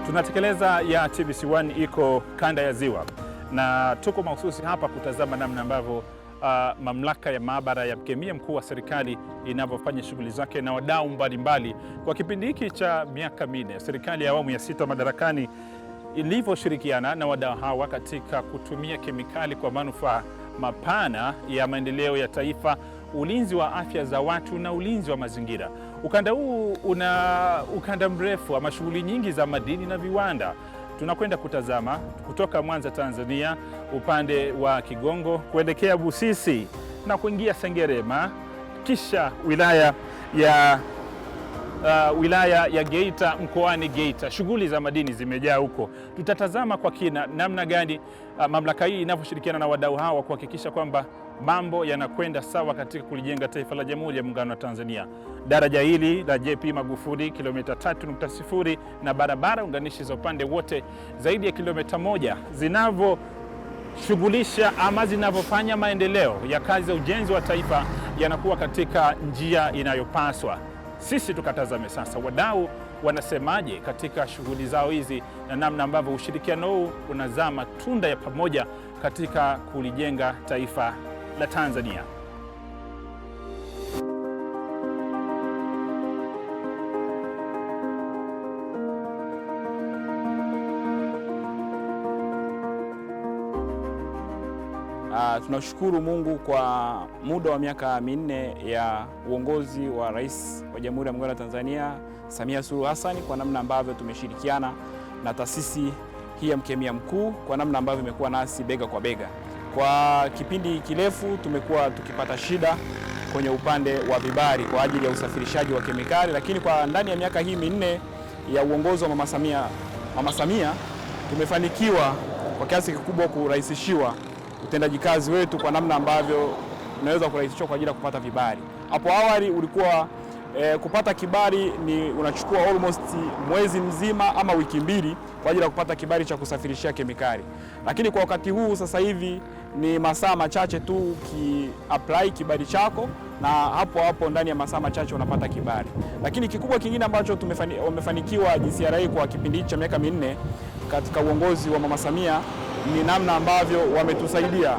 Tunatekeleza ya TBC1 iko kanda ya Ziwa na tuko mahususi hapa kutazama namna ambavyo mamlaka ya maabara ya mkemia mkuu wa serikali inavyofanya shughuli zake na wadau mbalimbali kwa kipindi hiki cha miaka minne. Serikali ya awamu ya 6 madarakani ilivyoshirikiana na wadau hawa katika kutumia kemikali kwa manufaa mapana ya maendeleo ya taifa, ulinzi wa afya za watu na ulinzi wa mazingira. Ukanda huu una ukanda mrefu wa shughuli nyingi za madini na viwanda. Tunakwenda kutazama kutoka Mwanza, Tanzania, upande wa Kigongo kuelekea Busisi na kuingia Sengerema, kisha wilaya ya Geita mkoani Geita. Shughuli za madini zimejaa huko. Tutatazama kwa kina namna gani mamlaka hii inavyoshirikiana na wadau hawa kuhakikisha kwamba mambo yanakwenda sawa katika kulijenga taifa la Jamhuri ya Muungano wa Tanzania. Daraja hili la JP Magufuli kilomita 3.0 na barabara unganishi za upande wote zaidi ya kilomita 1 zinavyoshughulisha ama zinavyofanya maendeleo ya kazi za ujenzi wa taifa yanakuwa katika njia inayopaswa. Sisi tukatazame sasa wadau wanasemaje katika shughuli zao hizi na namna ambavyo ushirikiano huu unazaa matunda ya pamoja katika kulijenga taifa la Tanzania. Tunashukuru Mungu kwa muda wa miaka minne ya uongozi wa Rais wa Jamhuri ya Muungano wa Tanzania Samia Suluhu Hassan, kwa namna ambavyo tumeshirikiana na taasisi hii ya mkemia mkuu, kwa namna ambavyo imekuwa nasi bega kwa bega. Kwa kipindi kirefu tumekuwa tukipata shida kwenye upande wa vibali kwa ajili ya usafirishaji wa kemikali, lakini kwa ndani ya miaka hii minne ya uongozi wa Mama Samia tumefanikiwa kwa kiasi kikubwa kurahisishiwa utendaji kazi wetu kwa namna ambavyo unaweza kurahisishwa kwa ajili ya kupata vibali. Hapo awali ulikuwa kupata kibali ni unachukua almost mwezi mzima ama wiki mbili kwa ajili ya kupata kibali cha kusafirishia kemikali, lakini kwa wakati huu sasa hivi ni masaa machache tu apply kibali chako na hapo ndani ya masaa machache unapata kibali. Lakini kikubwa kingine ambacho wamefanikiwa GCRA kwa kipindi cha miaka minne katika uongozi wa Mama Samia ni namna ambavyo wametusaidia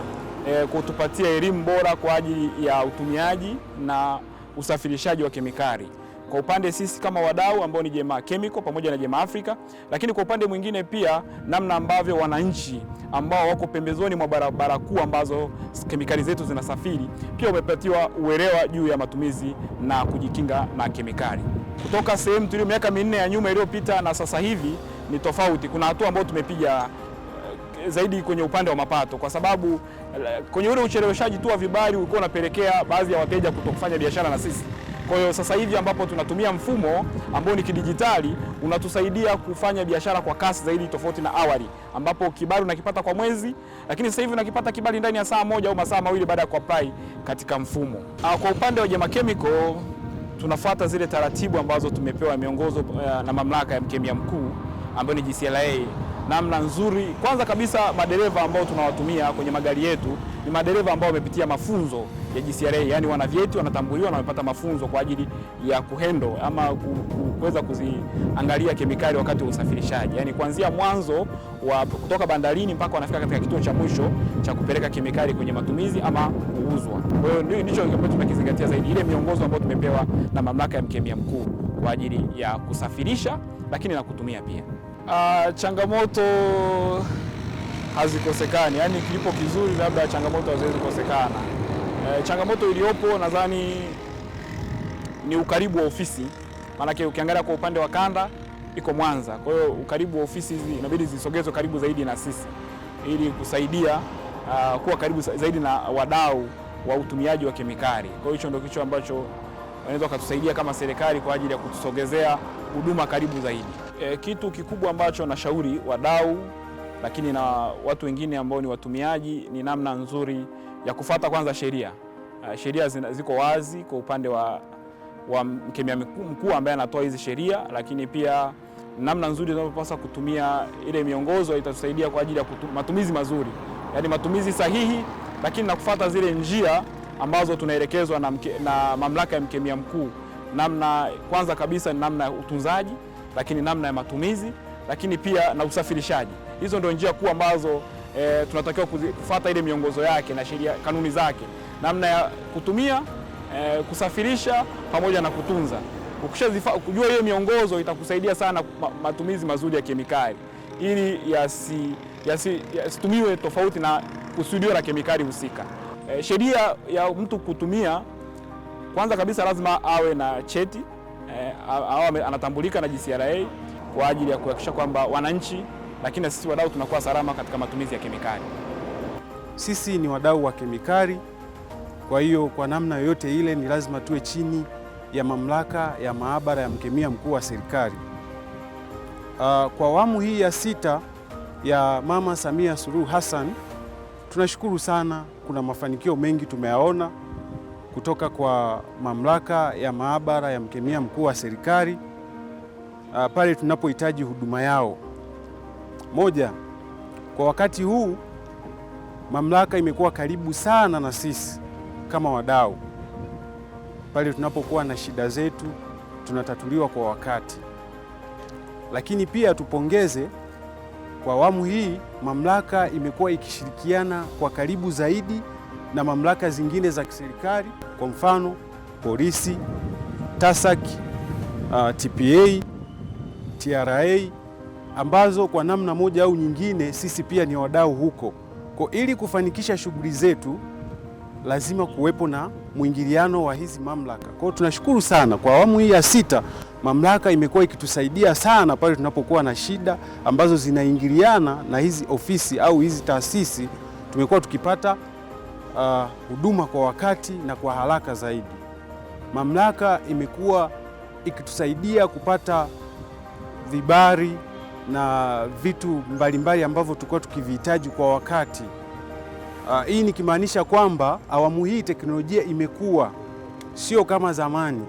kutupatia elimu bora kwa ajili ya utumiaji na usafirishaji wa kemikali. Kwa upande sisi kama wadau ambao ni Jema Chemical pamoja na Jema Africa, lakini kwa upande mwingine pia namna ambavyo wananchi ambao wako pembezoni mwa barabara kuu ambazo kemikali zetu zinasafiri pia wamepatiwa uelewa juu ya matumizi na kujikinga na kemikali. Kutoka sehemu tulio miaka minne ya nyuma iliyopita na sasa hivi ni tofauti. Kuna hatua ambayo tumepiga zaidi kwenye upande wa mapato, kwa sababu kwenye ule ucheleweshaji tu wa vibali ulikuwa unapelekea baadhi ya wateja kutokufanya biashara na sisi. Kwa hiyo sasa hivi ambapo tunatumia mfumo ambao ni kidijitali unatusaidia kufanya biashara kwa kasi zaidi, tofauti na awali ambapo kibali unakipata kwa mwezi, lakini sasa hivi unakipata kibali ndani ya saa moja au masaa mawili baada ya kuapply katika mfumo. Kwa upande wa Jema Chemical tunafuata zile taratibu ambazo tumepewa miongozo na mamlaka ya mkemia mkuu ambayo ni GCRA. Namna nzuri, kwanza kabisa madereva ambao tunawatumia kwenye magari yetu ni madereva ambao wamepitia mafunzo ya GCRA, yani wana vyeti, wanatambuliwa na wamepata mafunzo kwa ajili ya kuhandle ama kuweza kuziangalia kemikali wakati wa usafirishaji, yani kuanzia mwanzo wa kutoka bandarini mpaka wanafika katika kituo cha mwisho cha kupeleka kemikali kwenye matumizi ama kuuzwa. Kwa hiyo ndicho ambacho tunakizingatia zaidi, ile miongozo ambayo tumepewa na mamlaka ya mkemia mkuu kwa ajili ya kusafirisha lakini na kutumia pia. Changamoto hazikosekani, yani kilipo kizuri labda changamoto haziwezi kukosekana. Changamoto iliyopo nadhani ni ukaribu wa ofisi, maanake ukiangalia kwa upande wa kanda iko Mwanza, kwa hiyo ukaribu wa ofisi hizi inabidi zisogezwe karibu zaidi na sisi ili kusaidia kuwa karibu zaidi na wadau wa utumiaji wa kemikali. Kwa hiyo hicho ndio kitu ambacho wanaweza kutusaidia kama serikali kwa ajili ya kutusogezea huduma karibu zaidi. Kitu kikubwa ambacho nashauri wadau lakini na watu wengine ambao ni watumiaji ni namna nzuri ya kufuata kwanza sheria. Sheria ziko wazi kwa upande wa mkemia mkuu ambaye anatoa hizi sheria, lakini pia namna nzuri tunapaswa kutumia ile miongozo itatusaidia kwa ajili ya matumizi mazuri, yani matumizi sahihi, lakini na kufuata zile njia ambazo tunaelekezwa na mamlaka ya mkemia mkuu. Namna kwanza kabisa ni namna ya utunzaji, lakini namna ya matumizi, lakini pia na usafirishaji. Hizo ndio njia kuu ambazo tunatakiwa kufuata ile miongozo yake na sheria, kanuni zake, namna ya kutumia, kusafirisha pamoja na kutunza. Kujua hiyo miongozo itakusaidia sana matumizi mazuri ya kemikali ili yasitumiwe tofauti na kusudio la kemikali husika. Sheria ya mtu kutumia, kwanza kabisa lazima awe na cheti, awe anatambulika na GCRA kwa ajili ya kuhakikisha kwamba wananchi, lakini na sisi wadau tunakuwa salama katika matumizi ya kemikali. Sisi ni wadau wa kemikali, kwa hiyo kwa namna yoyote ile ni lazima tuwe chini ya mamlaka ya maabara ya mkemia mkuu wa serikali. Kwa awamu hii ya 6 ya Mama Samia Suluhu Hassan tunashukuru sana, kuna mafanikio mengi tumeyaona kutoka kwa mamlaka ya maabara ya mkemia mkuu wa serikali pale tunapohitaji huduma yao. Moja, kwa wakati huu mamlaka imekuwa karibu sana na sisi kama wadau. Pale tunapokuwa na shida zetu tunatatuliwa kwa wakati. Lakini pia tupongeze, kwa awamu hii mamlaka imekuwa ikishirikiana kwa karibu zaidi na mamlaka zingine za kiserikali, kwa mfano polisi, TASAC, TPA, TRA, ambazo kwa namna moja au nyingine sisi pia ni wadau huko. Kwa ili kufanikisha shughuli zetu lazima kuwepo na mwingiliano wa hizi mamlaka. Kwa hiyo tunashukuru sana, kwa awamu hii ya 6 mamlaka imekuwa ikitusaidia sana pale tunapokuwa na shida ambazo zinaingiliana na hizi ofisi au hizi taasisi. Tumekuwa tukipata huduma kwa wakati na kwa haraka zaidi. Mamlaka imekuwa ikitusaidia kupata vibali na vitu mbalimbali ambavyo tulikuwa tukivihitaji kwa wakati. Hii nikimaanisha kwamba awamu hii teknolojia imekuwa sio kama zamani.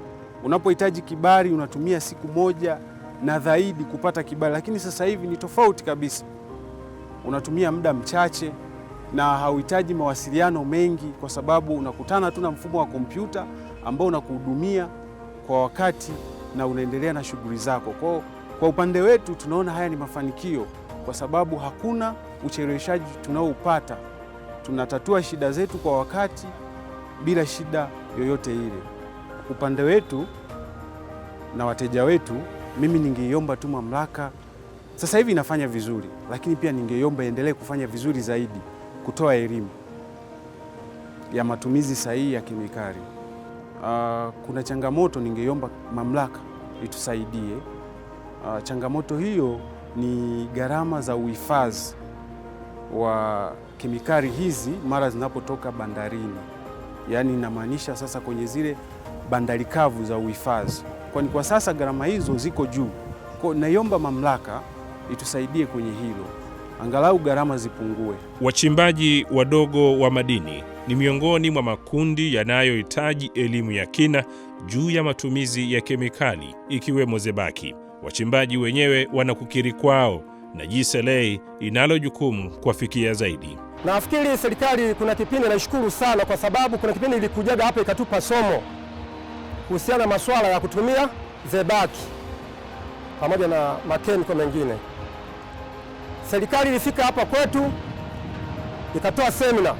Unapohitaji kibali unatumia siku moja na zaidi kupata kibali, lakini sasa hivi ni tofauti kabisa. Unatumia muda mchache na hauhitaji mawasiliano mengi, kwa sababu unakutana tu na mfumo wa kompyuta ambao unakuhudumia kwa wakati na unaendelea na shughuli zako. Kwa upande wetu tunaona haya ni mafanikio, kwa sababu hakuna ucheleweshaji tunaoupata. Tunatatua shida zetu kwa wakati bila shida yoyote ile. Upande wetu na wateja wetu, mimi ningeiomba tu mamlaka, sasa hivi inafanya vizuri, lakini pia ningeiomba endelee kufanya vizuri zaidi, kutoa elimu ya matumizi sahihi ya kemikali. Kuna changamoto, ningeiomba mamlaka itusaidie. Changamoto hiyo ni gharama za uhifadhi wa kemikali hizi mara zinapotoka bandarini, yaani inamaanisha sasa kwenye zile bandari kavu za uhifadhi, kwani kwa sasa gharama hizo ziko juu. Kwa naiomba mamlaka itusaidie kwenye hilo, angalau gharama zipungue. Wachimbaji wadogo wa madini ni miongoni mwa makundi yanayohitaji elimu ya kina juu ya matumizi ya kemikali ikiwemo zebaki. Wachimbaji wenyewe wanakukiri kwao na GCRA inalo jukumu kuwafikia zaidi. Nafikiri serikali kuna kipindi naishukuru sana, kwa sababu kuna kipindi ilikujaga hapa ikatupa somo kuhusiana na masuala ya kutumia zebaki pamoja na makemiko mengine. Serikali ilifika hapa kwetu ikatoa semina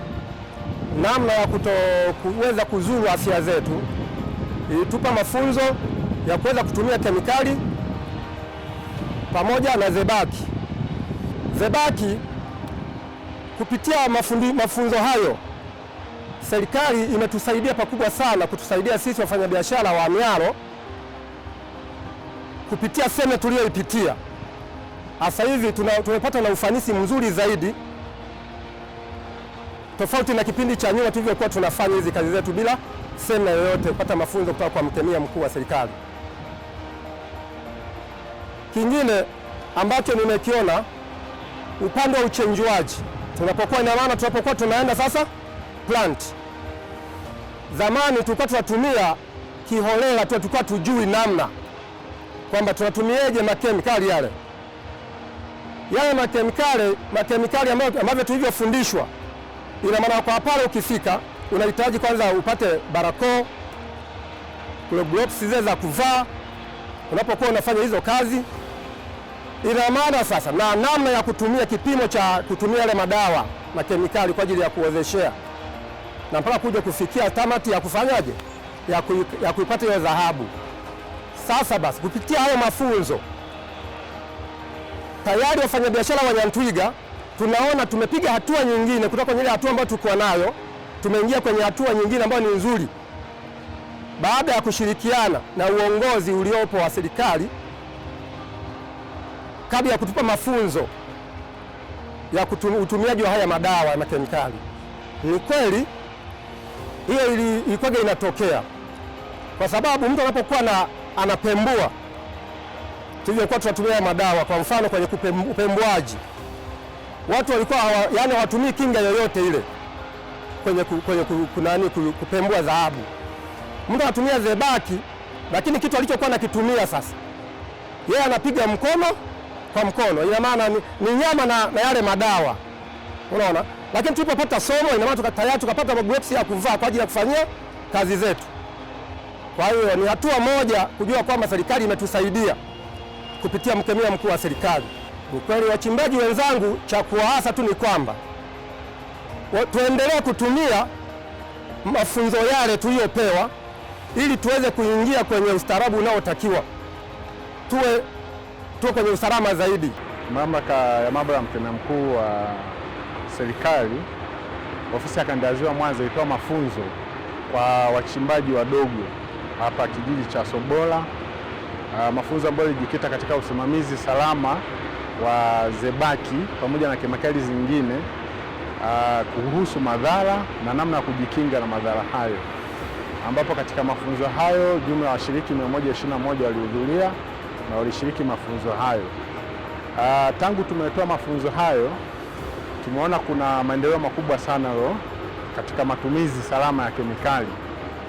namna ya kuweza kuzuru afya zetu. Ilitupa mafunzo ya kuweza kutumia kemikali pamoja na zebaki. Zebaki, kupitia mafunzo hayo, serikali imetusaidia pakubwa sana, kutusaidia sisi wafanyabiashara wa Mialo kupitia semina tuliyoipitia. Sasa hivi tumepata na ufanisi mzuri zaidi, tofauti na kipindi cha nyuma tulivyokuwa tunafanya hizi kazi zetu bila semina yoyote, kupata mafunzo kutoka kwa mkemia mkuu wa serikali. Kingine ambacho nimekiona, upande wa uchenjuaji, tunapokuwa tunaenda sasa plant. Zamani tulikuwa tunatumia kiholela, tulikuwa tujui namna kwamba tunatumieje makemikali yale makemikali ambavyo tulivyofundishwa. Ina maana kwa pale ukifika unahitaji kwanza upate barakoa, gloves zile za kuvaa unapokuwa unafanya hizo kazi, Ina maana sasa na namna ya kutumia kipimo cha kutumia yale madawa na kemikali kwa ajili ya kuwezeshea na mpaka kuja kufikia tamati ya kufanyaje ya kuipata hiyo dhahabu. Sasa basi kupitia hayo mafunzo tayari wafanyabiashara wa Nyantwiga tunaona tumepiga hatua nyingine kutoka kwenye ile hatua ambayo tulikuwa nayo, tumeingia kwenye hatua nyingine ambayo ni nzuri, baada ya kushirikiana na uongozi uliopo wa serikali kabla ya kutupa mafunzo ya utumiaji wa haya madawa na kemikali. Ni kweli hiyo ilikuwa inatokea kwa sababu mtu anapokuwa anapembua, tulivyokuwa tunatumia madawa, kwa mfano kwenye upembuaji, watu walikuwa yani hawatumii kinga yoyote ile kwenye kupembua dhahabu. Mtu anatumia zebaki, lakini kitu alichokuwa nakitumia sasa, yeye anapiga mkono kwa mkono, ina maana ni nyama na yale madawa, unaona. Lakini tulipopata somo, ina maana tayari tukapata magloves ya kuvaa kwa ajili ya kufanyia kazi zetu. Kwa hiyo ni hatua moja kujua kwamba serikali imetusaidia kupitia mkemia mkuu wa serikali. Ukweli, wachimbaji wenzangu, cha kuwaasa tu ni kwamba tuendelee kutumia mafunzo yale tuliyopewa ili tuweze kuingia kwenye ustaarabu unaotakiwa, tuwe kwenye usalama zaidi. Mamlaka ya maabara ya mkemia mkuu wa serikali ofisi ya Kanda ya Ziwa Mwanza ilitoa mafunzo kwa wachimbaji wadogo hapa kijiji cha Sobola, mafunzo ambayo yalijikita katika usimamizi salama wa zebaki pamoja na kemikali zingine, kuhusu madhara na namna ya kujikinga na madhara hayo, ambapo katika mafunzo hayo jumla ya washiriki 121 walihudhuria na walishiriki mafunzo hayo. Tangu tumetoa mafunzo hayo tumeona kuna maendeleo makubwa sana katika matumizi salama ya kemikali,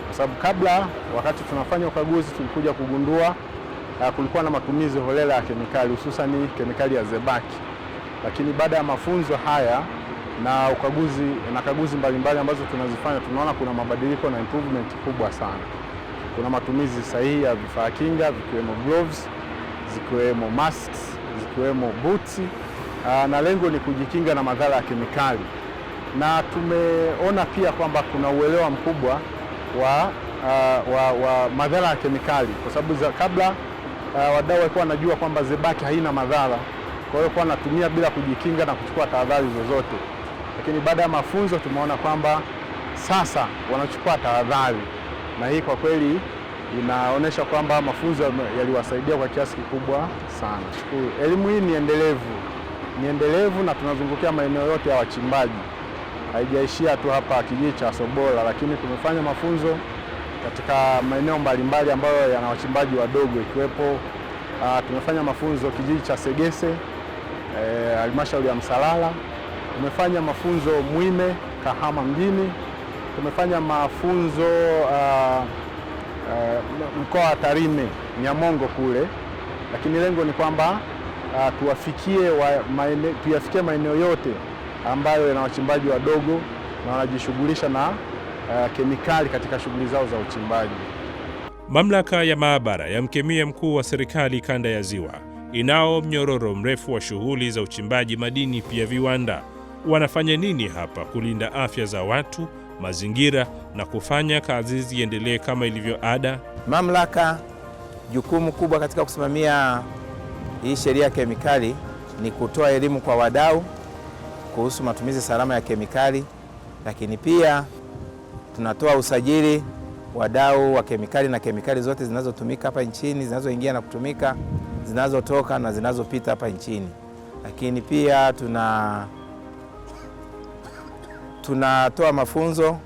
kwa sababu kabla, wakati tunafanya ukaguzi, tulikuja kugundua kulikuwa na matumizi holela ya kemikali, hususan kemikali ya zebaki. Lakini baada ya mafunzo haya na ukaguzi na kaguzi mbalimbali ambazo tunazifanya, tunaona kuna mabadiliko na improvement kubwa sana. Kuna matumizi sahihi ya vifaa kinga, vikiwemo gloves, zikiwemo masks, zikiwemo boots, na lengo ni kujikinga na madhara ya kemikali. Na tumeona pia kwamba kuna uelewa mkubwa wa madhara ya kemikali, kwa sababu kabla wadau walikuwa wanajua kwamba zebaki haina madhara, kwa hiyo kwa wanatumia bila kujikinga na kuchukua tahadhari zozote. Lakini baada ya mafunzo tumeona kwamba sasa wanachukua tahadhari, na hii kwa kweli inaonyesha kwamba mafunzo yaliwasaidia kwa kiasi kikubwa sana. Elimu hii ni endelevu na tunazungukia maeneo yote ya wachimbaji, haijaishia tu hapa kijiji cha Sobola, lakini tumefanya mafunzo katika maeneo mbalimbali ambayo yana wachimbaji wadogo, ikiwepo tumefanya mafunzo kijiji cha Segese, halmashauri ya Msalala, tumefanya mafunzo Mwime, Kahama mjini, tumefanya mafunzo mkoa wa Tarime, Nyamongo kule. Lakini lengo ni kwamba tuyafikie maeneo yote ambayo yana wachimbaji wadogo na wanajishughulisha na kemikali katika shughuli zao za uchimbaji. Mamlaka ya maabara ya mkemia mkuu wa serikali Kanda ya Ziwa inao mnyororo mrefu wa shughuli za uchimbaji madini, pia viwanda. Wanafanya nini hapa kulinda afya za watu, mazingira na kufanya kazi ziendelee kama ilivyo ada? Mamlaka, jukumu kubwa katika kusimamia hii sheria ya kemikali ni kutoa elimu kwa wadau kuhusu matumizi salama ya kemikali, lakini pia tunatoa usajili wadau wa kemikali na kemikali zote zinazotumika hapa nchini, zinazoingia na kutumika, zinazotoka na zinazopita hapa nchini. Lakini pia tunatoa mafunzo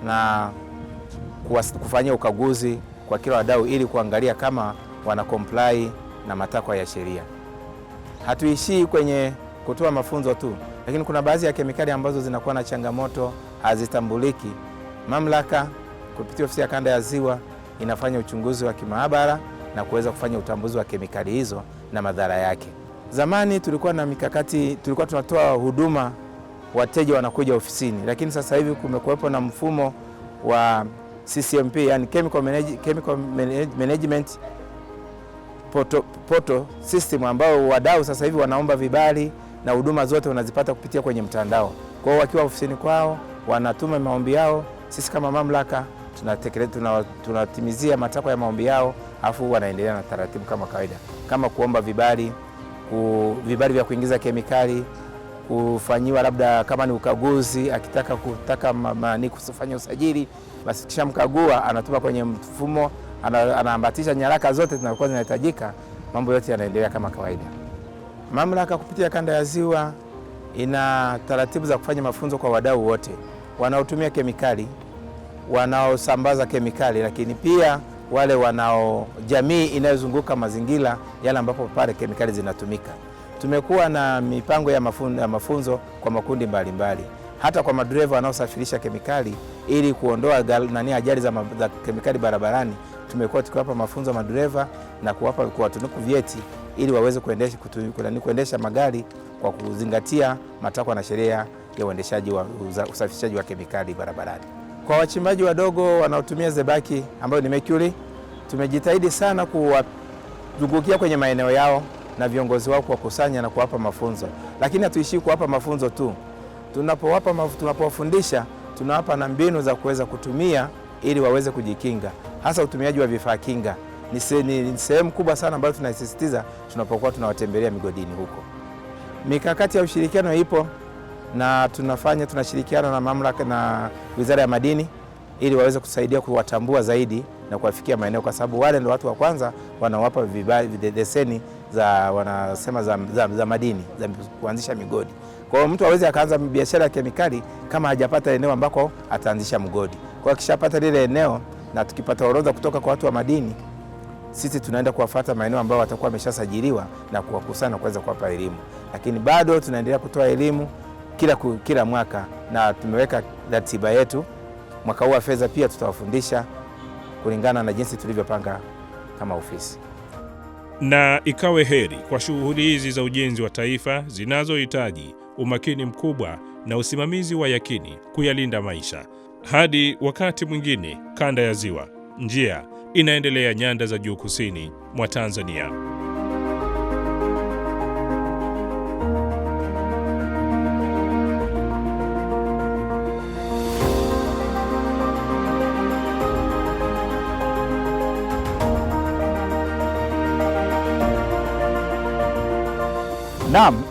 na kufanyia ukaguzi kwa kila wadau ili kuangalia kama wana comply na matakwa ya sheria. Hatuishii kwenye kutoa mafunzo tu, lakini kuna baadhi ya kemikali ambazo zinakuwa na changamoto, hazitambuliki. Mamlaka kupitia ofisi ya Kanda ya Ziwa inafanya uchunguzi wa kimaabara na kuweza kufanya utambuzi wa kemikali hizo na madhara yake. Zamani tulikuwa na mikakati, tulikuwa tunatoa huduma, wateja wanakuja ofisini, lakini sasa hivi kumekuwepo na mfumo wa CCMP, yani Chemical Management poto system ambao wadau sasa hivi wanaomba vibali na huduma zote wanazipata kupitia kwenye mtandao. Kwa hiyo wakiwa ofisini kwao wanatuma maombi yao, sisi kama mamlaka tunatimizia matakwa ya maombi yao, afu wanaendelea na taratibu kama kawaida, kama kuomba vibali vya kuingiza kemikali, kufanyiwa labda kama ni ukaguzi, akitaka kufanya usajili, basi kisha mkagua anatuma kwenye mfumo, anaambatisha nyaraka zote zinazokuwa zinahitajika, mambo yote yanaendelea kama kawaida. Mamlaka kupitia kanda ya Ziwa ina taratibu za kufanya mafunzo kwa wadau wote wanaotumia kemikali, wanaosambaza kemikali, lakini pia wale jamii inayozunguka mazingira yale ambapo pale kemikali zinatumika. Tumekuwa na mipango ya mafunzo kwa makundi mbalimbali, hata kwa madereva wanaosafirisha kemikali ili kuondoa ajali za kemikali barabarani. Tumekuwa tukiwapa mafunzo madereva na kuwatunuku vyeti ili waweze kuendesha magari kwa kuzingatia matakwa na sheria ya uendeshaji wa usafirishaji wa kemikali barabarani. Kwa wachimbaji wadogo wanaotumia zebaki ambayo ni mercury, tumejitahidi sana kuwazungukia kwenye maeneo yao na viongozi wao kuwakusanya na kuwapa mafunzo. Lakini hatuishii kuwapa mafunzo tu. Tunapowafundisha tunawapa na mbinu za kuweza kutumia ili waweze kujikinga. Hasa utumiaji wa vifaa kinga ni sehemu kubwa sana ambayo tunasisitiza tunapokuwa tunawatembelea migodini huko. Mikakati ya ushirikiano ipo na tunashirikiana na mamlaka na Wizara ya Madini ili waweze kusaidia kuwatambua zaidi na kuwafikia maeneo, kwa sababu wale ndio watu wa kwanza wanawapa leseni za madini za kuanzisha migodi. Kwa hiyo mtu hawezi akaanza biashara ya kemikali kama hajapata eneo ambako ataanzisha mgodi. Kwa hiyo akishapata lile eneo na tukipata orodha kutoka kwa watu wa madini, sisi tunaenda kuwafuata maeneo ambayo watakuwa wameshasajiliwa na kuwakusanya kuweza kuwapa elimu. Lakini bado tunaendelea kutoa elimu kila mwaka na tumeweka ratiba yetu. Mwaka huu wa fedha pia tutawafundisha kulingana na jinsi tulivyopanga kama ofisi. Na ikawe heri kwa shughuli hizi za ujenzi wa taifa zinazohitaji umakini mkubwa na usimamizi wa yakini kuyalinda maisha. Hadi wakati mwingine, kanda ya Ziwa, njia inaendelea nyanda za juu kusini mwa Tanzania. Naam,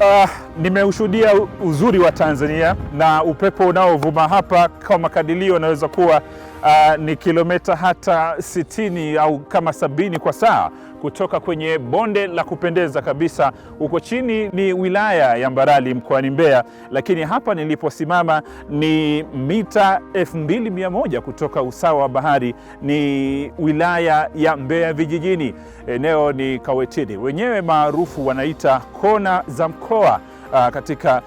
nimeushuhudia uzuri wa Tanzania na upepo unaovuma hapa kwa makadirio unaweza kuwa ni kilomita hata 60 au kama 70 kwa saa kutoka kwenye bonde la kupendeza kabisa. Huko chini ni wilaya ya Mbarali mkoani Mbeya, lakini hapa niliposimama ni mita 2100 kutoka usawa wa bahari, ni wilaya ya Mbeya vijijini. Eneo ni Kawetini, wenyewe maarufu wanaita kona za mkoa katika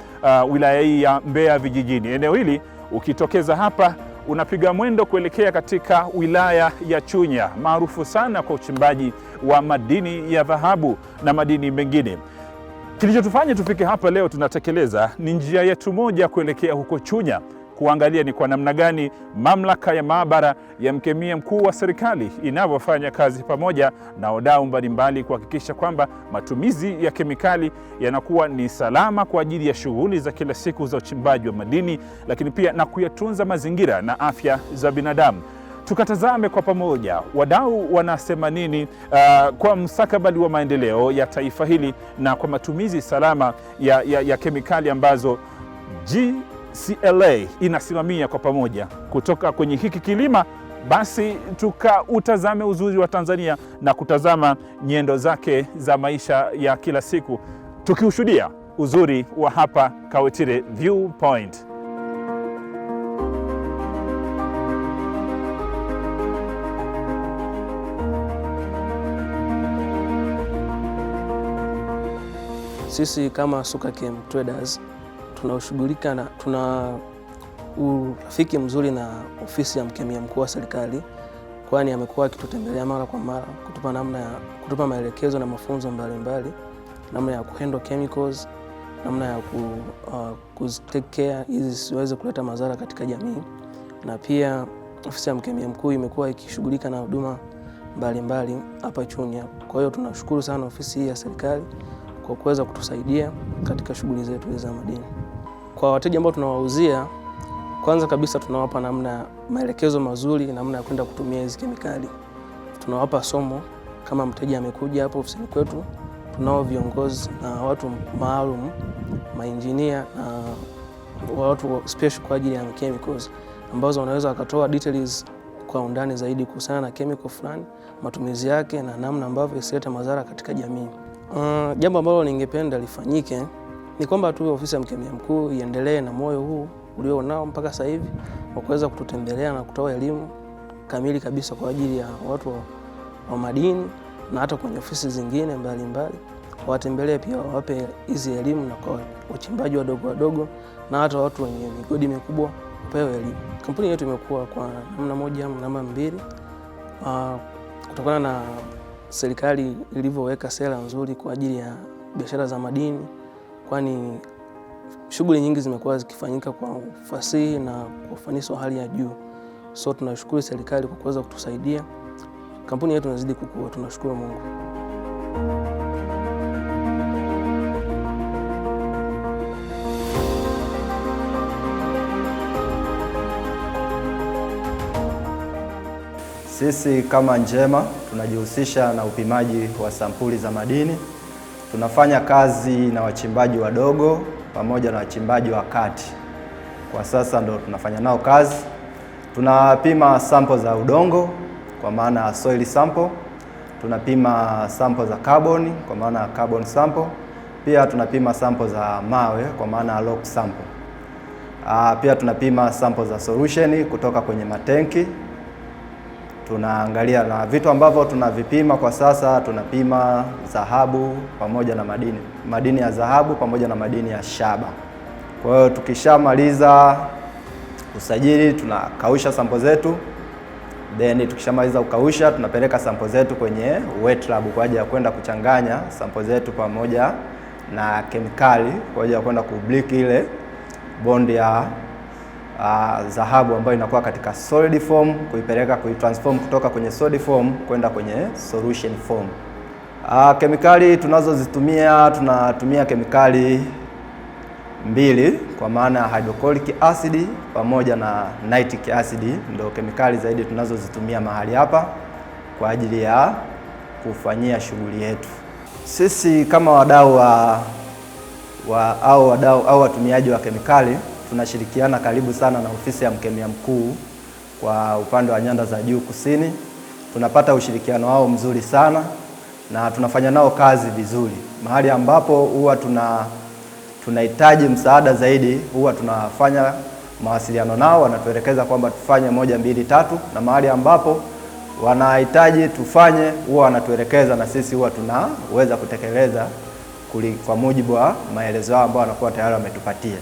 wilaya hii ya Mbeya vijijini. Eneo hili ukitokeza hapa unapiga mwendo kuelekea katika wilaya ya Chunya, maarufu sana kwa uchimbaji wa madini ya dhahabu na madini mengine. Kilichotufanya tufike hapa leo, tunatekeleza ni njia yetu moja kuelekea huko Chunya, kuangalia ni kwa namna gani mamlaka ya maabara ya mkemia mkuu wa serikali inavyofanya kazi pamoja na wadau mbalimbali kuhakikisha kwamba matumizi ya kemikali yanakuwa ni salama kwa ajili ya shughuli za kila siku za uchimbaji wa madini, lakini pia na kuyatunza mazingira na afya za binadamu. Tukatazame kwa pamoja wadau wanasema nini kwa mustakabali wa maendeleo ya taifa hili na kwa matumizi salama ya kemikali ambazo GCLA inasimamia kwa pamoja. Kutoka kwenye hiki kilima, basi tukautazame uzuri wa Tanzania na kutazama nyendo zake za maisha ya kila siku, tukiushuhudia uzuri wa hapa Kawetire Viewpoint. Sisi kama Sukakem Traders tunashughulika na tuna urafiki mzuri na ofisi ya mkemia mkuu wa serikali, kwani amekuwa akitutembelea mara kwa mara kutupa maelekezo na mafunzo mbalimbali, namna ya kuhandle chemicals, namna ya take care ili zisiweze kuleta madhara katika jamii. Na pia ofisi ya mkemia mkuu imekuwa ikishughulika na huduma mbalimbali hapa Chunya. Kwa hiyo tunashukuru sana ofisi hii ya serikali kwa kuweza kutusaidia katika shughuli zetu za madini. Kwa wateja ambao tunawauzia, kwanza kabisa tunawapa maelekezo mazuri namna ya kwenda kutumia hizi kemikali. Tunawapa somo. Kama mteja amekuja hapo ofisini kwetu, tunao viongozi na watu maalum, mainjinia na watu special kwa ajili ya chemicals, ambazo wanaweza wakatoa details kwa undani zaidi kuhusiana na chemical fulani, matumizi yake na namna ambavyo isilete madhara katika jamii. Jambo ambalo ningependa lifanyike ni kwamba tu ofisi ya mkemia mkuu iendelee na moyo huu ulionao mpaka sasa hivi wa kuweza kututembelea na kutoa elimu kamili kabisa kwa ajili ya watu wa madini, na hata kwenye ofisi zingine mbalimbali watembelee pia, wawape hizi elimu, na kwa wachimbaji wadogo na hata watu wenye migodi mikubwa wapewe elimu. Kampuni yetu imekuwa kwa namna moja au namna mbili kutokana na serikali ilivyoweka sera nzuri kwa ajili ya biashara za madini, kwani shughuli nyingi zimekuwa zikifanyika kwa ufasihi na kwa ufanisi wa hali ya juu. So tunashukuru serikali kwa kuweza kutusaidia. Kampuni yetu inazidi kukua, tunashukuru Mungu. Sisi kama Njema tunajihusisha na upimaji wa sampuli za madini. Tunafanya kazi na wachimbaji wadogo pamoja na wachimbaji wa kati. Kwa sasa ndo tunafanya nao kazi. Tunapima sample za udongo kwa maana soil sample. Tunapima sample za carbon kwa maana carbon sample. Pia tunapima sample za mawe kwa maana rock sample. Pia tunapima sample za solution kutoka kwenye matenki. Tunaangalia na vitu ambavyo tunavipima kwa sasa, tunapima dhahabu pamoja na madini ya dhahabu pamoja na madini ya shaba. Kwa hiyo tukishamaliza usajili tunakausha sample zetu, then tukishamaliza kukausha tunapeleka sample zetu kwenye wet lab kwa ajili ya kwenda kuchanganya sample zetu pamoja na kemikali kwa ajili ya kwenda kubleach ile bond ya dhahabu ambayo inakuwa katika solid form, kuitransform kutoka kwenye solid form kwenda kwenye solution form. Kemikali tunazozitumia, tunatumia kemikali mbili kwa maana hydrochloric acid pamoja na nitric acid, ndio kemikali zaidi tunazozitumia mahali hapa kwa ajili ya kufanyia shughuli yetu. Sisi kama wadau au watumiaji wa kemikali tunashirikiana karibu sana na ofisi ya mkemia mkuu kwa upande wa nyanda za juu kusini. Tunapata ushirikiano wao mzuri sana na tunafanya nao kazi vizuri. Mahali ambapo huwa tunahitaji msaada zaidi, huwa tunafanya mawasiliano nao, wanatuelekeza kwamba tufanye 1, 2, 3, na mahali ambapo wanahitaji tufanye huwa wanatuelekeza, na sisi huwa tunaweza kutekeleza kwa mujibu wa maelezo yao ambao wanakuwa tayari wametupatia.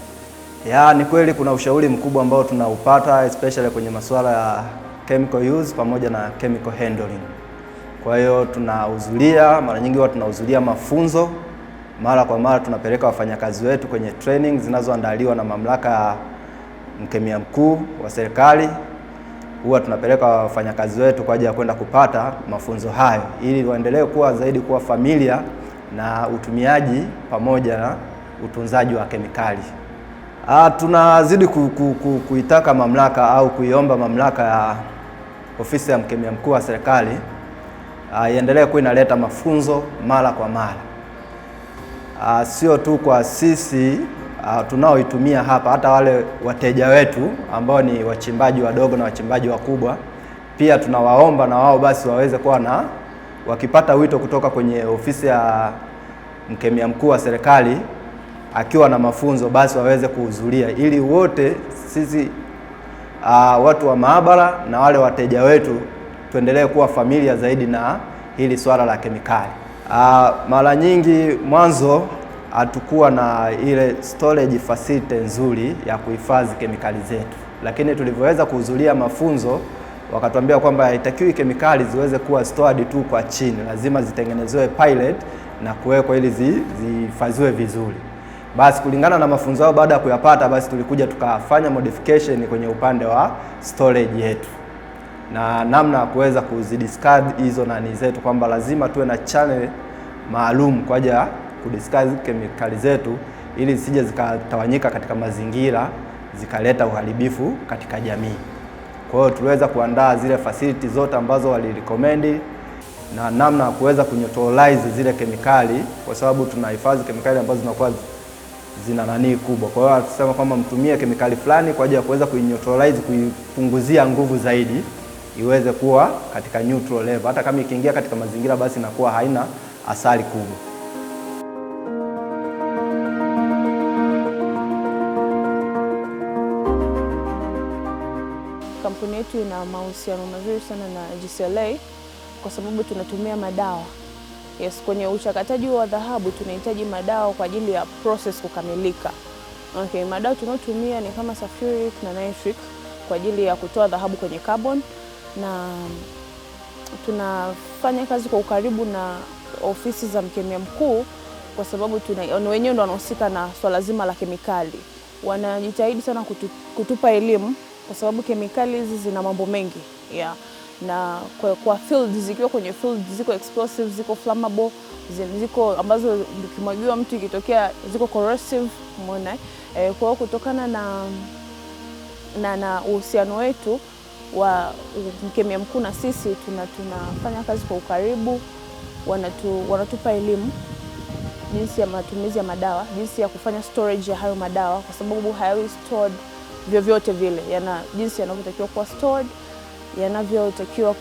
Ni kweli kuna ushauri mkubwa ambao tunaupata especially kwenye masuala ya chemical use pamoja na chemical handling. Kwa hiyo mara nyingi huwa tunahudhuria mafunzo. Mara kwa mara tunapeleka wafanyakazi wetu kwenye training zinazoandaliwa na mamlaka ya mkemia mkuu wa serikali. Huwa tunapeleka wafanyakazi wetu kwa ajili ya kwenda kupata mafunzo hayo ili waendelee kuwa familia na utumiaji pamoja na utunzaji wa kemikali. Tunazidi kuitaka mamlaka au kuiomba mamlaka ya ofisi ya mkemia mkuu wa serikali iendelee kuwa inaleta mafunzo mara kwa mara. Sio tu kwa sisi tunaoitumia hapa, hata wale wateja wetu ambao ni wachimbaji wadogo na wachimbaji wakubwa pia tunawaomba na wao basi waweze kuwa wakipata wito kutoka kwenye ofisi ya mkemia mkuu wa serikali akiwa na mafunzo basi waweze kuhudhuria, ili wote sisi watu wa maabara na wale wateja wetu tuendelee kuwa familia zaidi na hili swala la kemikali. Mara nyingi mwanzo hatukuwa na ile storage facility nzuri ya kuhifadhi kemikali zetu, lakini tulivyoweza kuhudhuria mafunzo wakatuambia kwamba haitakiwi kemikali ziweze kuwa stored tu kwa chini, lazima zitengenezewe pilot na kuwekwa ili zihifadhiwe vizuri. Basi kulingana na mafunzo yao baada ya kuyapata, basi tulikuja tukafanya modification kwenye upande wa storage yetu. na namna ya kuweza kuzidiscard hizo nani zetu, kwamba lazima tuwe na channel maalum kwa ajili ya kudiscard kemikali zetu ili zisije zikatawanyika katika mazingira zikaleta uharibifu katika jamii. Kwa hiyo tuliweza kuandaa zile facility zote ambazo walirecommend na namna ya kuweza kuneutralize zile kemikali, kwa sababu tunahifadhi kemikali ambazo zinakuwa zina nani kubwa. Kwa hiyo tunasema kwamba mtumie kemikali fulani kwa ajili ya kuweza kuineutralize, kuipunguzia nguvu zaidi iweze kuwa katika neutral level. Hata kama ikiingia katika mazingira basi inakuwa haina athari kubwa. Kampuni yetu ina mahusiano mazuri sana na GCLA kwa sababu tunatumia madawa. Yes, kwenye uchakataji wa dhahabu tunahitaji madawa kwa ajili ya process kukamilika. Okay, madawa tunayotumia ni kama sulfuric na nitric kwa ajili ya kutoa dhahabu kwenye carbon, na tunafanya kazi kwa ukaribu na ofisi za mkemia mkuu kwa sababu wenyewe ndio wanahusika na swala zima la kemikali. Wanajitahidi sana kutupa elimu kwa sababu kemikali hizi zina mambo mengi. Yeah. Na kwa field, zikiwa kwenye field ziko explosive, ziko flammable, ziko ambazo ukimwagiwa mtu ikitokea ziko corrosive, umeona. Kwa hiyo kutokana na uhusiano wetu wa mkemia mkuu na sisi tunafanya kazi kwa ukaribu, wanatupa elimu jinsi ya matumizi ya madawa, jinsi ya kufanya storage ya hayo madawa kwa sababu hayawi stored vyovyote vile, jinsi yanavyotakiwa kuwa stored, yanavyotakiwa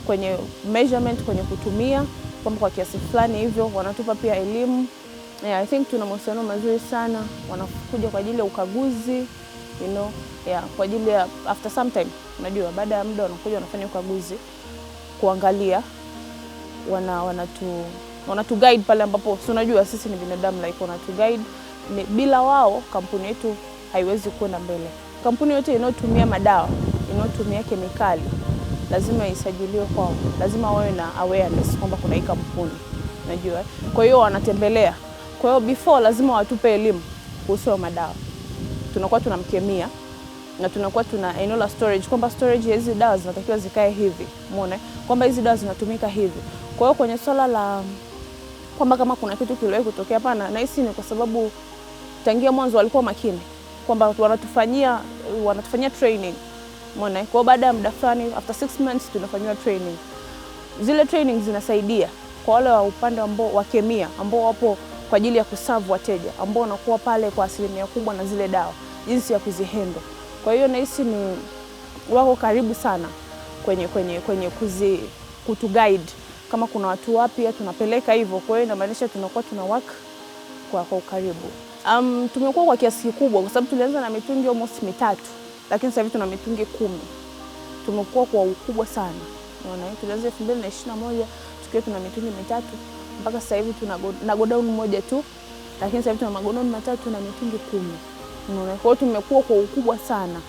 kwenye measurement, kwenye kutumia kwa kiasi fulani hivyo. Wanatupa pia elimu. Yeah, I think tuna mahusiano mazuri sana. Wanakuja kwa ajili ya ukaguzi, kwa ajili ya after some time, unajua baada ya muda wanakuja wanafanya ukaguzi kuangalia, wanatu guide pale ambapo unajua sisi ni binadamu, like wanatu guide. Bila wao kampuni yetu haiwezi kwenda mbele. Kampuni yote inayotumia madawa, inayotumia kemikali lazima isajiliwe kwao, lazima wawe na awareness kwamba kuna hii kampuni, unajua. Kwa hiyo wanatembelea. Kwa hiyo before lazima watupe elimu kuhusu madawa. Tunakuwa tunamkemia na tunakuwa tuna eneo la storage, kwamba storage ya hizi dawa zinatakiwa zikae hivi, umeona, kwamba hizi dawa zinatumika hivi. Kwa hiyo kwenye swala la kwamba kama kuna kitu kiliwahi kutokea, hapana, na hisi ni kwa sababu tangia mwanzo walikuwa makini kwamba wanatufanyia training, umeona. Kwa hiyo baada ya muda fulani, after 6 months tunafanywa training. Zile training zinasaidia kwa wale wa upande ambao wa kemia ambao wapo kwa ajili ya kuserve wateja ambao wanakuwa pale kwa asilimia kubwa na zile dawa, jinsi ya kuzihendo. Kwa hiyo nahisi ni wako karibu sana kwenye kutu guide. Kama kuna watu wapya tunapeleka hivyo, kwa hiyo inamaanisha tunakuwa tuna work kwa ukaribu. Tumekuwa kwa kiasi kikubwa kwa sababu tulianza na mitungi almost 3, lakini sasa hivi tuna mitungi 10. Tumekuwa kwa ukubwa sana. Unaona, tulianza 2021 tukiwa tuna mitungi 3 mpaka sasa hivi tuna godown moja tu, lakini sasa hivi tuna magodown 3 na mitungi 10. Unaona, kwa hiyo tumekuwa kwa ukubwa sana,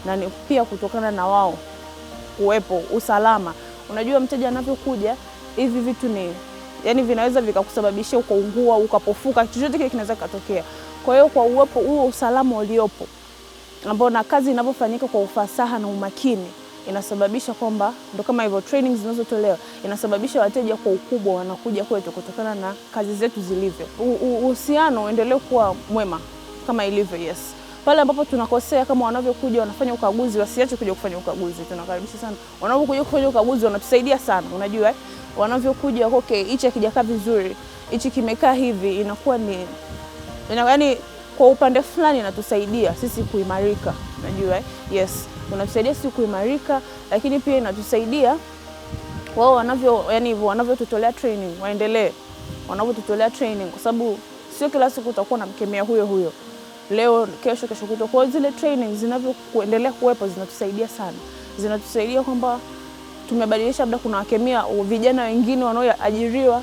na ni pia kutokana na wao kuwepo usalama. Unajua mteja anapokuja hivi vitu vinaweza vikakusababishia ukaungua, ukapofuka, chochote kile kinaweza kutokea. Kwa hiyo kwa uwepo huo usalama uliopo ambao na kazi inavyofanyika kwa ufasaha na umakini inasababisha kwamba ndo kama hivyo trainings zinazotolewa inasababisha wateja kwa ukubwa wanakuja kwetu kutokana na kazi zetu zilivyo. Uhusiano uendelee kuwa mwema kama ilivyo. Yes. Pale ambapo tunakosea, kama wanavyokuja wanafanya ukaguzi, wasiache kuja kufanya ukaguzi. Tunakaribisha sana. Wanapokuja kufanya ukaguzi wanatusaidia sana. Unajua wanavyokuja, okay, hichi hakijakaa vizuri, hichi kimekaa hivi, inakuwa yaani kwa upande fulani inatusaidia sisi kuimarika. Unajua yes, unatusaidia sisi kuimarika, lakini pia inatusaidia wao wanavyotutolea training, waendelee wanavyotutolea training, kwa sababu sio kila siku utakuwa na mkemia huyo leo, kesho kutwa. Kwa zile training zinavyoendelea kuwepo zinatusaidia sana. Zinatusaidia kwamba tumebadilisha, labda kuna wakemia vijana wengine wanaoajiriwa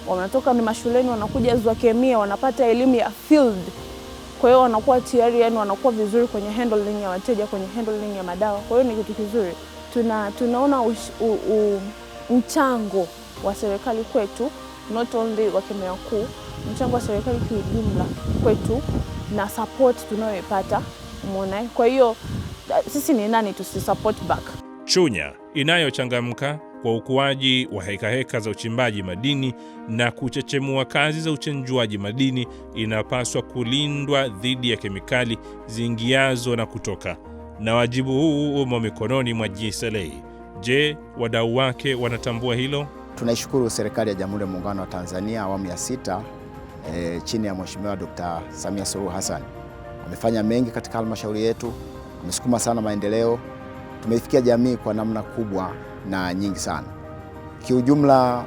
wanatoka mashuleni wanakuja zwa kemia, wanapata elimu ya field. Kwa hiyo wanakuwa tayari, wanakuwa vizuri kwenye handling ya wateja, kwenye handling ya madawa. Kwa hiyo ni kitu kizuri. Tunaona mchango wa serikali kwetu, not only wa kemia wakuu, mchango wa serikali kiujumla kwetu na support tunayoipata, umeona. Kwa hiyo sisi ni nani tusisupport back? Chunya inayochangamka kwa ukuaji wa hekaheka za uchimbaji madini na kuchechemua kazi za uchenjuaji madini inapaswa kulindwa dhidi ya kemikali ziingiazo na kutoka, na wajibu huu umo mikononi mwa GSLA. Je, wadau wake wanatambua hilo? Tunaishukuru serikali ya Jamhuri ya Muungano wa Tanzania awamu ya 6 chini ya Mheshimiwa Dr. Samia Suluhu Hassan. Amefanya mengi katika halmashauri yetu, amesukuma sana maendeleo, tumeifikia jamii kwa namna kubwa na nyingi sana. Kiujumla,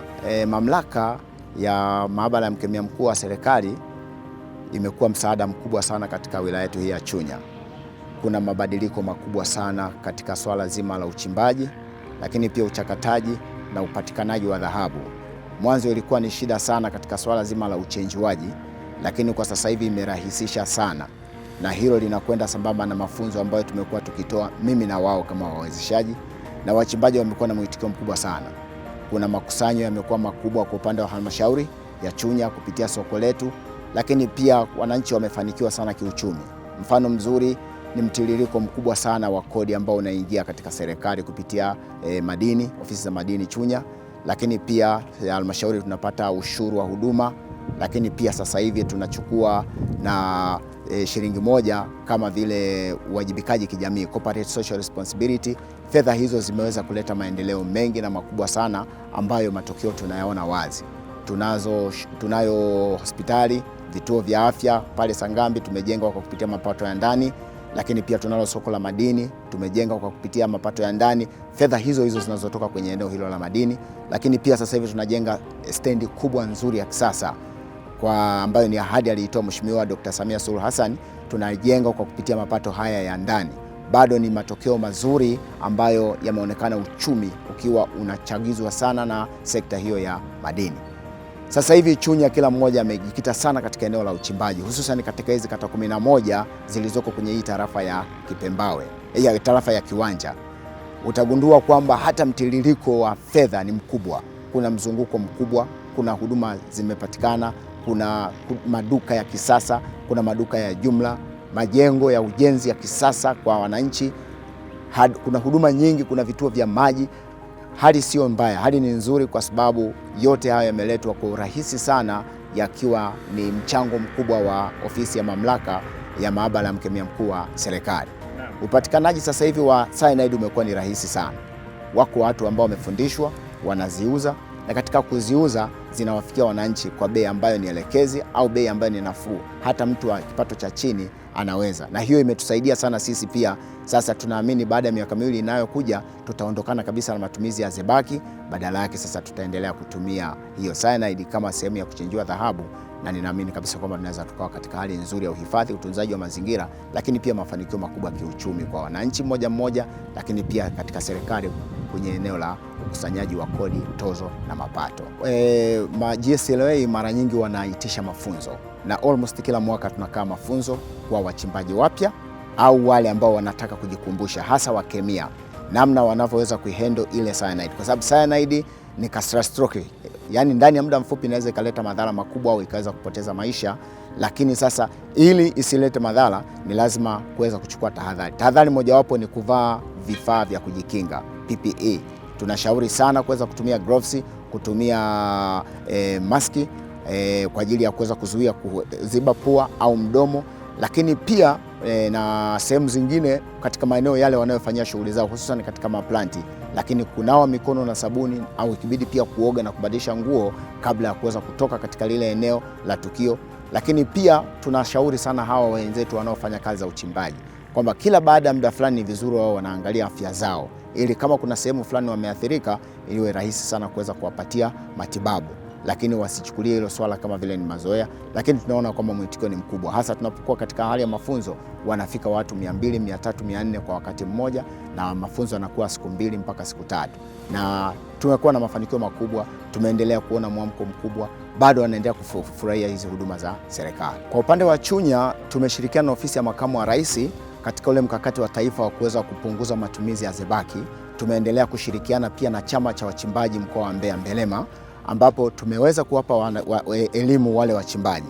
mamlaka ya maabara ya mkemia mkuu wa serikali imekuwa msaada mkubwa sana katika wilaya yetu hii ya Chunya. Kuna mabadiliko makubwa sana katika swala zima la uchimbaji, lakini pia uchakataji na upatikanaji wa dhahabu. Mwanzo ilikuwa ni shida sana katika swala zima la uchenjuaji, lakini kwa sasa hivi imerahisisha sana, na hilo linakwenda sambamba na mafunzo ambayo tumekuwa tukitoa mimi na wao kama wawezeshaji, na wachimbaji wamekuwa na mwitikio mkubwa sana. Kuna makusanyo yamekuwa makubwa kwa upande wa halmashauri ya Chunya kupitia soko letu, lakini pia wananchi wamefanikiwa sana kiuchumi. Mfano mzuri ni mtiririko mkubwa sana wa kodi ambao unaingia katika serikali kupitia madini, ofisi za madini Chunya, lakini pia halmashauri tunapata ushuru wa huduma, lakini pia sasa hivi tunachukua na shilingi 1 kama vile uwajibikaji kijamii, corporate social responsibility. Fedha hizo zimeweza kuleta maendeleo mengi na makubwa sana ambayo matokeo tunayaona wazi. Tunayo hospitali, vituo vya afya pale Sangambi tumejenga kwa kupitia mapato ya ndani, lakini pia tunalo soko la madini tumejenga kwa kupitia mapato ya ndani, fedha hizo zinazotoka kwenye eneo hilo la madini. Lakini pia sasa hivi tunajenga stendi kubwa nzuri ya kisasa kwa ambayo ni ahadi aliitoa Mheshimiwa Dr. Samia Suluhu Hassan, tunajenga kwa kupitia mapato haya ya ndani. Bado ni matokeo mazuri ambayo yameonekana, uchumi ukiwa unachagizwa sana na sekta hiyo ya madini. Sasa hivi Chunya kila mmoja amejikita sana katika eneo la uchimbaji, hususan katika hizi kata 11 zilizoko kwenye hii tarafa ya Kipembawe, tarafa ya Kiwanja. Utagundua kwamba hata mtiririko wa fedha ni mkubwa, kuna mzunguko mkubwa, kuna huduma zimepatikana, kuna maduka ya kisasa, kuna maduka ya jumla, majengo ya ujenzi ya kisasa kwa wananchi, kuna huduma nyingi, kuna vituo vya maji. Hali sio mbaya, hali ni nzuri kwa sababu yote haya yameletwa kwa urahisi sana, yakiwa ni mchango mkubwa wa ofisi ya mamlaka ya maabara ya mkemia mkuu wa serikali. Upatikanaji sasa hivi wa cyanide umekuwa ni rahisi sana. Wako watu ambao wamefundishwa, wanaziuza, na katika kuziuza zinawafikia wananchi kwa bei ambayo ni elekezi au bei ambayo ni nafuu. Hata mtu wa kipato cha chini anaweza, na hiyo imetusaidia sana sisi pia. Sasa tunaamini baada ya miaka 2 inayokuja tutaondokana kabisa na matumizi ya zebaki, badala yake sasa tutaendelea kutumia hiyo cyanide kama sehemu ya kuchenjua dhahabu, na ninaamini kabisa kwamba tunaweza tukawa katika hali nzuri ya uhifadhi, utunzaji wa mazingira, lakini pia mafanikio makubwa kiuchumi kwa wananchi mmoja, lakini pia katika serikali kwenye eneo la ukusanyaji wa kodi, tozo na mapato. GSLA mara nyingi wanaitisha mafunzo, na almost kila mwaka tunakaa mafunzo kwa wachimbaji wapya au wale ambao wanataka kujikumbusha, hasa wa kemia, namna wanavyoweza kuihandle ile cyanide, kwa sababu cyanide ni catastrophic, yani ndani ya muda mfupi inaweza ikaleta madhara makubwa au ikaweza kupoteza maisha. Lakini sasa ili isilete madhara ni lazima kuweza kuchukua tahadhari. Tahadhari mojawapo ni kuvaa vifaa vya kujikinga, PPE. Tunashauri sana kuweza kutumia gloves, kutumia maski kwa ajili ya kuweza kuzuia kuziba pua au mdomo, lakini pia na sehemu zingine katika maeneo yale wanayofanyia shughuli zao, hususan katika maplanti, lakini kunawa mikono na sabuni, au ikibidi pia kuoga na kubadilisha nguo kabla ya kuweza kutoka katika lile eneo la tukio. Lakini pia tunashauri sana hawa wenzetu wanaofanya kazi za uchimbaji kwamba kila baada ya muda fulani ni vizuri wao wanaangalia afya zao, ili kama kuna sehemu fulani wameathirika iwe rahisi sana kuweza kuwapatia matibabu, lakini wasichukulie hilo swala kama vile ni mazoea. Lakini tunaona kwamba mwitikio ni mkubwa, hasa tunapokuwa katika hali ya mafunzo, wanafika watu 200, 300, 400 kwa wakati mmoja, na mafunzo yanakuwa siku 2 mpaka siku 3, na tumekuwa na mafanikio makubwa. Tumeendelea kuona mwamko mkubwa, bado wanaendelea kufurahia hizi huduma za serikali. Kwa upande wa Chunya tumeshirikiana na ofisi ya makamu wa rais katika ule mkakati wa taifa wa kuweza kupunguza matumizi ya zebaki. Tumeendelea kushirikiana pia na chama cha wachimbaji mkoa wa Mbeya, Mbelema, ambapo tumeweza kuwapa elimu wale wachimbaji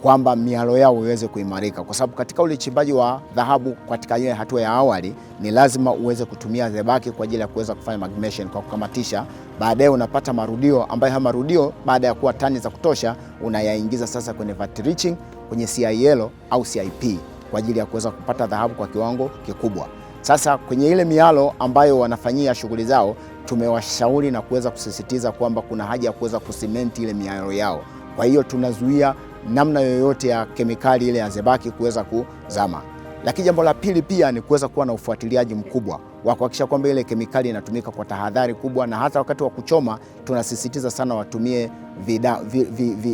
kwamba mialo yao iweze kuimarika, kwa sababu katika ule uchimbaji wa dhahabu katika ile hatua ya awali ni lazima uweze kutumia zebaki kwa ajili ya kuweza kufanya magnesium kwa kukamatisha. Baadaye unapata marudio ambayo haya marudio baada ya kuwa tani za kutosha unayaingiza sasa kwenye vat leaching, kwenye CIL au CIP kwa ajili ya kuweza kupata dhahabu kwa kiwango kikubwa. Sasa kwenye ile mialo ambayo wanafanyia shughuli zao, tumewashauri na kuweza kusisitiza kwamba kuna haja ya kuweza kusimenti ile mialo yao. Kwa hiyo tunazuia namna yoyote ya kemikali ile ya zebaki kuweza kuzama. Lakini jambo la pili pia ni kuweza kuwa na ufuatiliaji mkubwa wa kuhakikisha kwamba ile kemikali inatumika kwa tahadhari kubwa, na hata wakati wa kuchoma tunasisitiza sana watumie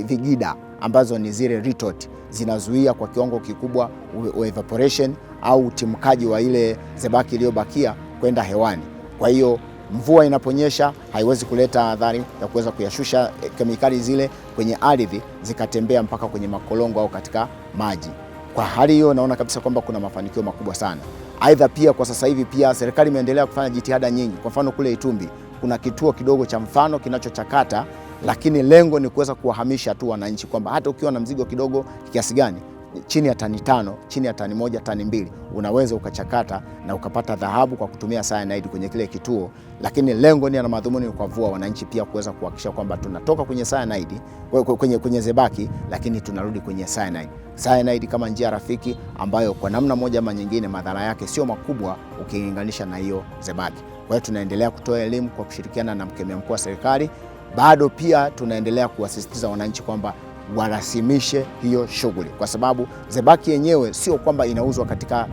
vigida ambazo ni zile retort, zinazuia kwa kiwango kikubwa evaporation au utimkaji wa ile zebaki iliyobakia kwenda hewani. Kwa hiyo mvua inaponyesha haiwezi kuleta adhari ya kuweza kuyashusha kemikali zile kwenye ardhi zikatembea mpaka kwenye makolongo au katika maji. Kwa hali hiyo naona kabisa kwamba kuna mafanikio makubwa sana. Aidha pia kwa sasa hivi pia serikali imeendelea kufanya jitihada nyingi. Kwa mfano kule Itumbi kuna kituo kidogo cha mfano kinachochakata, lakini lengo ni kuweza kuwahamisha tu wananchi kwamba hata ukiwa na mzigo kidogo kiasi gani, chini ya tani 5, chini ya tani 1, tani 2, unaweza ukachakata na ukapata dhahabu kwa kutumia cyanide kwenye kile kituo. Lakini lengo ni na madhumuni ni kuwavua wananchi pia kuweza kuhakikisha kwamba tunatoka kwenye cyanide, kwenye zebaki, lakini tunarudi kwenye cyanide. Cyanide kama njia rafiki ambayo kwa namna moja ama nyingine madhara yake sio makubwa ukilinganisha na hiyo zebaki. Kwa hiyo tunaendelea kutoa elimu kwa kushirikiana na mkemia mkuu wa serikali. Bado pia tunaendelea kuwasisitiza wananchi kwamba warasimishe hiyo shughuli, kwa sababu zebaki yenyewe sio kwamba inauzwa katika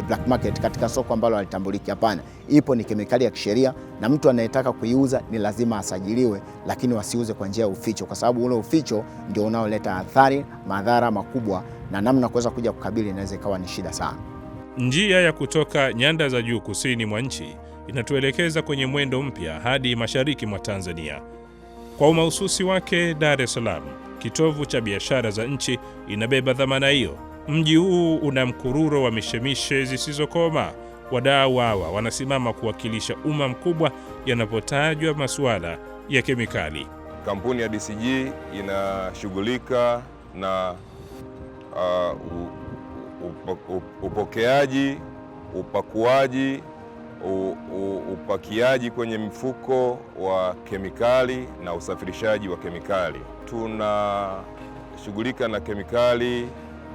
black market, katika soko ambalo halitambuliki. Hapana, ipo, ni kemikali ya kisheria, na mtu anayetaka kuiuza ni lazima asajiliwe, lakini wasiuze kwa njia ya uficho, kwa sababu ule uficho ndio unaoleta madhara makubwa, na namna kuweza kuja kukabili inaweza ikawa ni shida sana. Njia ya kutoka nyanda za juu kusini mwa nchi inatuelekeza kwenye mwendo mpya hadi mashariki mwa Tanzania. Kwa umahususi wake, Dar es Salaam, kitovu cha biashara za nchi, inabeba dhamana hiyo. Mji huu una mkururo wa mishemishe zisizokoma. Wadau hawa wanasimama kuwakilisha umma mkubwa yanapotajwa masuala ya kemikali. Kampuni ya DCG inashughulika na upokeaji, upakuaji, upakiaji kwenye mifuko wa kemikali na usafirishaji wa kemikali. Tunashughulika na kemikali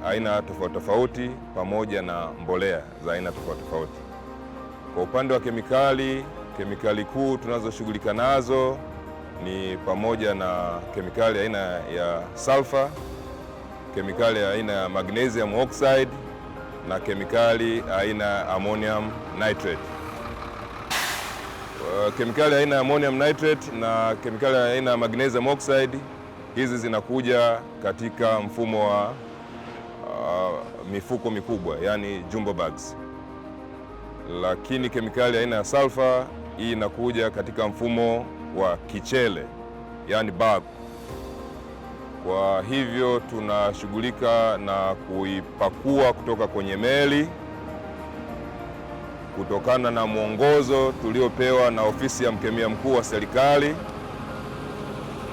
aina tofauti tofauti pamoja na mbolea za aina tofauti tofauti. Kwa upande wa kemikali kuu tunazoshughulika nazo ni pamoja na kemikali aina ya sulfur, kemikali aina ya magnesium oxide na kemikali aina ya ammonium nitrate. Kemikali aina ya ammonium nitrate na kemikali aina ya magnesium oxide, hizi zinakuja katika mfumo wa mifuko mikubwa, yani jumbo bags. Lakini kemikali aina ya sulfur hii inakuja katika mfumo wa kichele, yani bag. Kwa hivyo tunashughulika na kuipakua kutoka kwenye meli kutokana na mwongozo tuliopewa na ofisi ya mkemia mkuu wa serikali,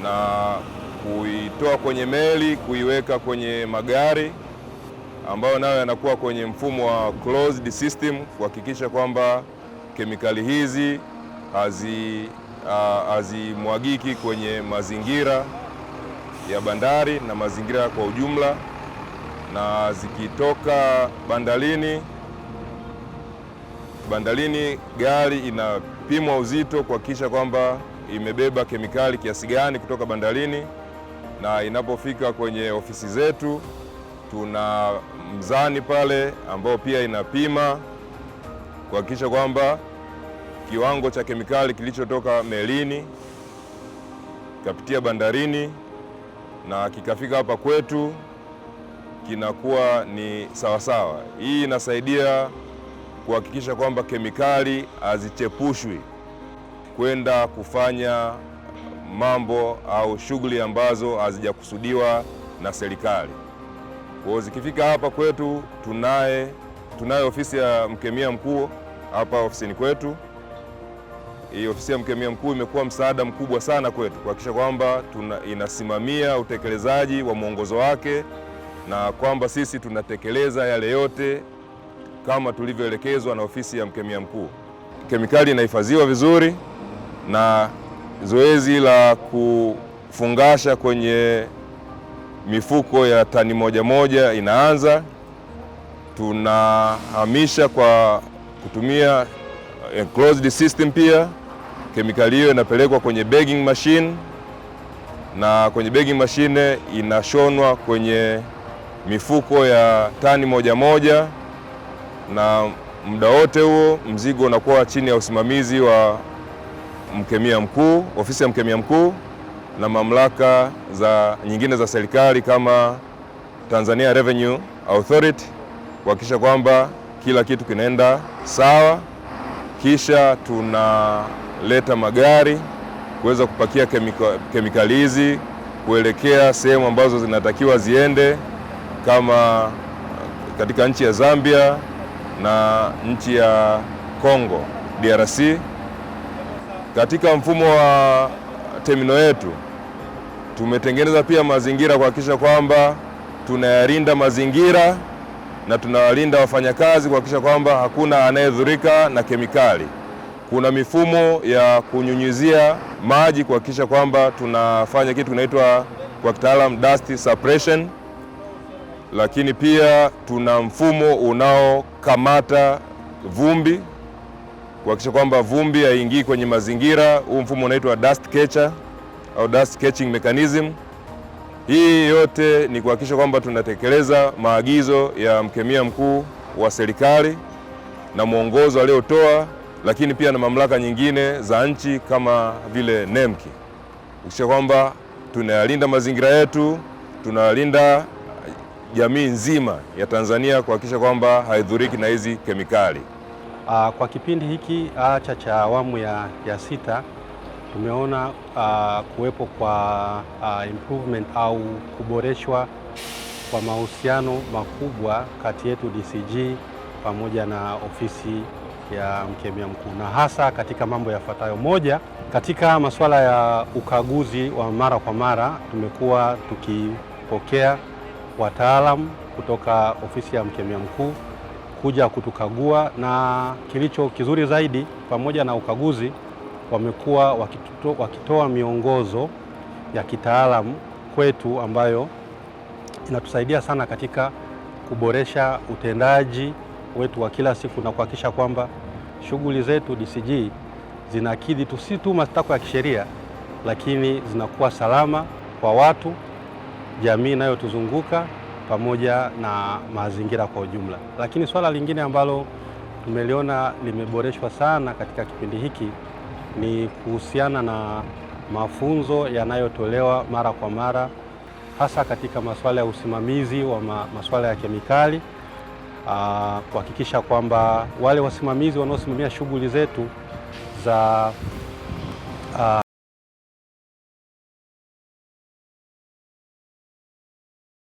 na kuitoa kwenye meli kuiweka kwenye magari ambayo nayo yanakuwa kwenye mfumo wa closed system, kuhakikisha kwamba kemikali hizi hazimwagiki kwenye mazingira ya bandari na mazingira kwa ujumla, na zikitoka bandarini gari inapimwa uzito kuhakikisha kwamba imebeba kemikali kiasi gani kutoka bandarini, na inapofika kwenye ofisi zetu tuna mzani pale ambao pia inapima kuhakikisha kwamba kiwango cha kemikali kilichotoka melini kapitia bandarini na kikafika hapa kwetu kinakuwa ni sawasawa. Hii inasaidia kuhakikisha kwamba kemikali hazichepushwi kwenda kufanya mambo au shughuli ambazo hazijakusudiwa na serikali. Kwa zikifika hapa kwetu, tunayo ofisi ya mkemia mkuu hapa ofisini kwetu. Hii ofisi ya mkemia mkuu imekuwa msaada mkubwa sana kwetu kuhakikisha kwamba inasimamia utekelezaji wa mwongozo wake na kwamba sisi tunatekeleza yale yote kama tulivyoelekezwa na ofisi ya mkemia mkuu. Kemikali inahifadhiwa vizuri na zoezi la kufungasha kwenye mifuko ya tani moja inaanza. Tunahamisha kwa kutumia enclosed system. Pia kemikali hiyo inapelekwa kwenye bagging machine, na kwenye bagging machine inashonwa kwenye mifuko ya tani moja, na muda wote huo mzigo unakuwa chini ya usimamizi wa mkemia mkuu, ofisi ya mkemia mkuu na mamlaka nyingine za serikali kama Tanzania Revenue Authority, kuhakikisha kwamba kila kitu kinaenda sawa. Kisha tunaleta magari kuweza kupakia kemikali hizi kuelekea sehemu ambazo zinatakiwa ziende, kama katika nchi ya Zambia na nchi ya Kongo DRC. Katika mfumo wa terminal yetu tumetengeneza pia mazingira kuhakikisha kwamba tunayalinda mazingira na tunawalinda wafanyakazi, kuhakikisha kwamba hakuna anayedhurika na kemikali. Kuna mifumo ya kunyunyizia maji kuhakikisha kwamba tunafanya kitu kinaitwa kwa kitaalamu dust suppression, lakini pia tuna mfumo unaokamata vumbi kuhakikisha kwamba vumbi haingii kwenye mazingira. Huu mfumo unaitwa dust catcher au dust catching mechanism. Hii yote ni kuhakikisha kwamba tunatekeleza maagizo ya mkemia mkuu wa serikali na mwongozo aliotoa, lakini pia na mamlaka nyingine za nchi kama vile NEMKI, kuhakikisha kwamba tunayalinda mazingira yetu, tunalinda jamii nzima ya Tanzania kuhakikisha kwamba haidhuriki na hizi kemikali. Kwa kipindi hiki cha awamu ya sita tumeona kuwepo kwa improvement au kuboreshwa kwa mahusiano makubwa kati yetu DCG pamoja na ofisi ya mkemia mkuu, na hasa katika mambo yafuatayo. Moja, katika masuala ya ukaguzi wa mara kwa mara tumekuwa tukipokea wataalamu kutoka ofisi ya mkemia mkuu kuja kutukagua, na kilicho kizuri zaidi, pamoja na ukaguzi, wamekuwa wakitoa miongozo ya kitaalamu kwetu ambayo inatusaidia sana katika kuboresha utendaji wetu wa kila siku na kuhakikisha kwamba shughuli zetu DCG zinakidhi si tu matakwa ya kisheria, lakini zinakuwa salama kwa watu, jamii inayotuzunguka pamoja na mazingira kwa ujumla. Lakini swala lingine ambalo tumeliona limeboreshwa sana katika kipindi hiki ni kuhusiana na mafunzo yanayotolewa mara kwa mara, hasa katika masuala ya usimamizi wa masuala ya kemikali, kuhakikisha kwamba wale wasimamizi wanaosimamia shughuli zetu za